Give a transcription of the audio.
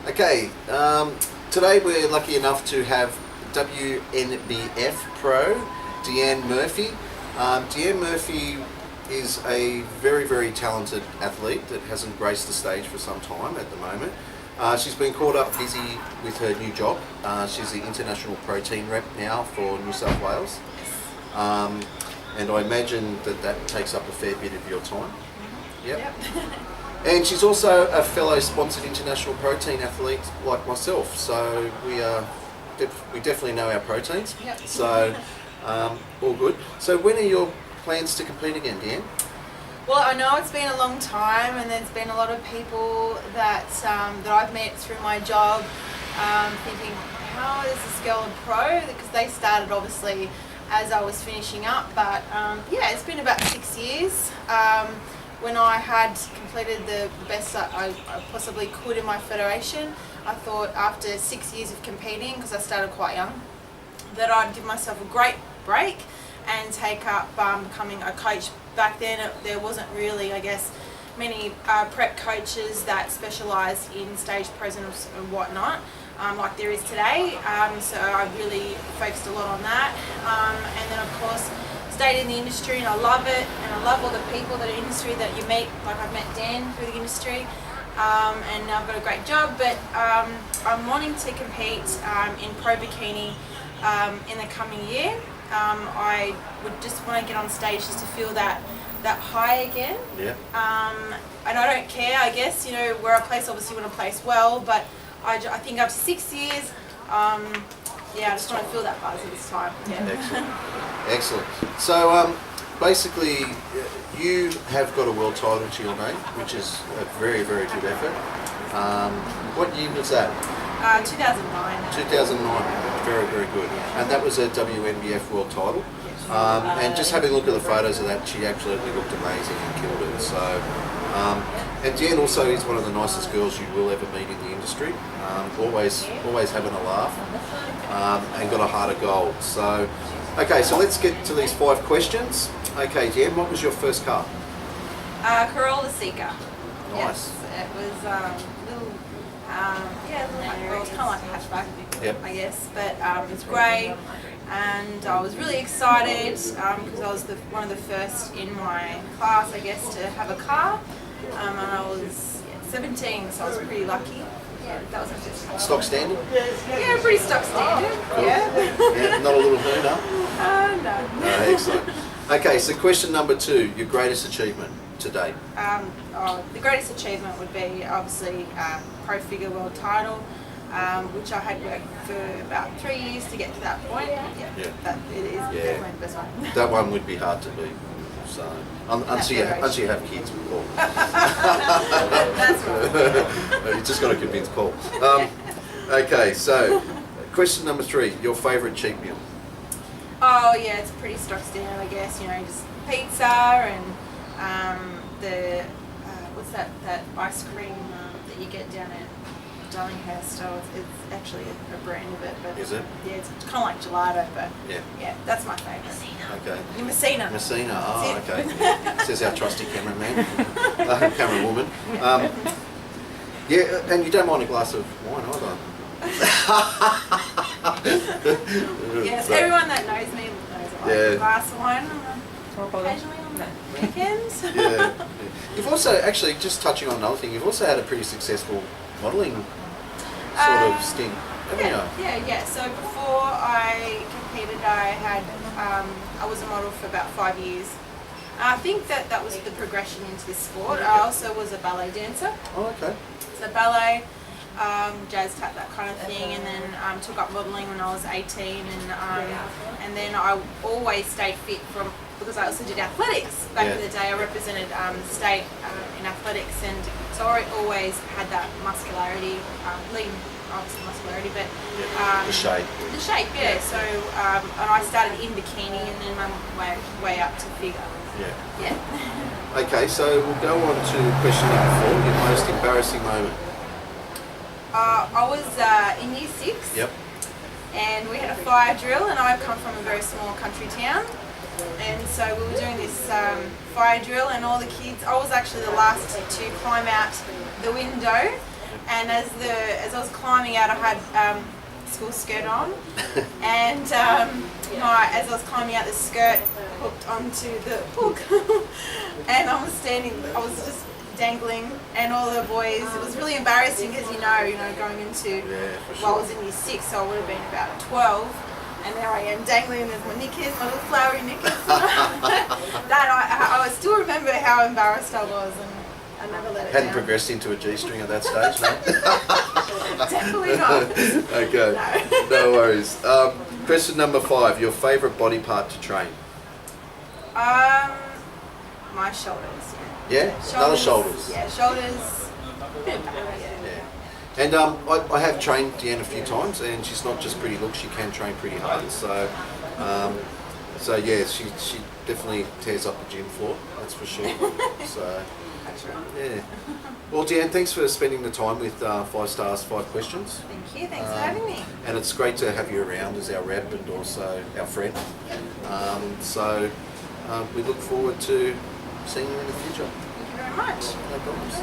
Okay, today we're lucky enough to have WNBF pro Deanne Murphy. Deanne Murphy is a very, very talented athlete that hasn't graced the stage for some time at the moment. She's been caught up busy with her new job. She's the international protein rep now for New South Wales. And I imagine that takes up a fair bit of your time. Yep. And she's also a fellow sponsored international protein athlete like myself, so we definitely know our proteins. Yep. So all good. So when are your plans to compete again, Deanne? Well, I know it's been a long time, and there's been a lot of people that I've met through my job, thinking, how is this girl a pro? Because they started obviously as I was finishing up, but yeah, it's been about 6 years. When I had completed the best I possibly could in my federation, I thought after 6 years of competing, because I started quite young, that I'd give myself a great break and take up becoming a coach. Back then there wasn't really, I guess, many prep coaches that specialised in stage presence and whatnot, like there is today. So I really focused a lot on that. And then of course stayed in the industry, and I love it, and I love all the people that are in the industry that you meet. Like I've met Dan through the industry, and I've got a great job, but I'm wanting to compete in pro bikini in the coming year. I would just want to get on stage just to feel that high again. Yeah. And I don't care, I guess, you know, where I place, obviously want to place well, but I think after 6 years, yeah, I just want to feel that buzz at this time. Yeah. Excellent. So basically, you have got a world title to your name, which is a very, very good effort. What year was that? 2009. 2009. Very, very good. And that was a WNBF world title. And just having a look at the photos of that, she absolutely looked amazing and killed it. So, and Deanne also is one of the nicest girls you will ever meet in the industry. Always having a laugh, and got a heart of gold. So, okay, so let's get to these 5 questions. Okay, Deanne, what was your first car? Corolla Seeker. Nice. Yes, it was little, yeah, it was kind of like a hatchback, Yep. I guess, but it was grey, and I was really excited because I was one of the first in my class, I guess, to have a car, and I was 17, so I was pretty lucky. Yeah, that was my first car. Stock standard? Yeah, pretty stock standard. Cool. Yeah. Yeah, not a little hooner? No. No, excellent. Okay, so question number 2, your greatest achievement to date? The greatest achievement would be obviously pro figure world title, which I had worked for about 3 years to get to that point. Yeah. That it is definitely the best one. That one would be hard to beat. So until you have kids, Paul. That's right. You just got to convince Paul. Okay, so question number 3, your favourite cheat meal? Oh yeah, it's pretty stock standard, I guess. You know, just pizza and the what's that ice cream that you get down at Darlinghurst. Oh, it's actually a brand of it, but is it? Yeah, it's kind of like gelato, but yeah, that's my favourite. Okay. Messina. Messina. Oh, okay. Says our trusty cameraman, camera woman. Yeah, and you don't mind a glass of wine either. Yes, everyone that knows me knows I like a glass of wine occasionally on the weekends. Yeah. You've also, actually, just touching on another thing, you've also had a pretty successful modelling sort of stint, haven't you? Yeah. So before I competed, I was a model for about 5 years. I think that was the progression into this sport. I also was a ballet dancer. Oh, okay. So ballet, jazz tap, that kind of thing, and then took up modelling when I was 18, and then I always stayed fit because I also did athletics back in the day. I represented the state in athletics, and so I always had that muscularity, lean obviously muscularity, but the shape. The shape, yeah. So and I started in bikini and then my way up to figure. Yeah. Okay, so we'll go on to question number 4, your most embarrassing moment. I was in year 6. Yep. And we had a fire drill, and I come from a very small country town, and so we were doing this fire drill, and all the kids, I was actually the last to climb out the window, And as I was climbing out, I had school skirt on, and as I was climbing out, the skirt hooked onto the hook, and I was just dangling, and all the boys. It was really embarrassing because going into I was in year 6, so I would have been about 12. And there I am dangling, there's my knickers, my little flowery knickers. I still remember how embarrassed I was, and I never let it Hadn't down. progressed into a G-string at that stage, no? Definitely not. Okay, no worries. Question number 5, your favourite body part to train? My shoulders, Yeah? Another shoulders? Yeah, shoulders, a bit of back, yeah. And I have trained Deanne a few times, and she's not just pretty look; she can train pretty hard. So yeah, she definitely tears up the gym floor. That's for sure. So yeah. Well, Deanne, thanks for spending the time with 5 Stars 5 Questions. Thank you. Thanks for having me. And it's great to have you around as our rep and also our friend. We look forward to seeing you in the future. Thank you very much. No problems.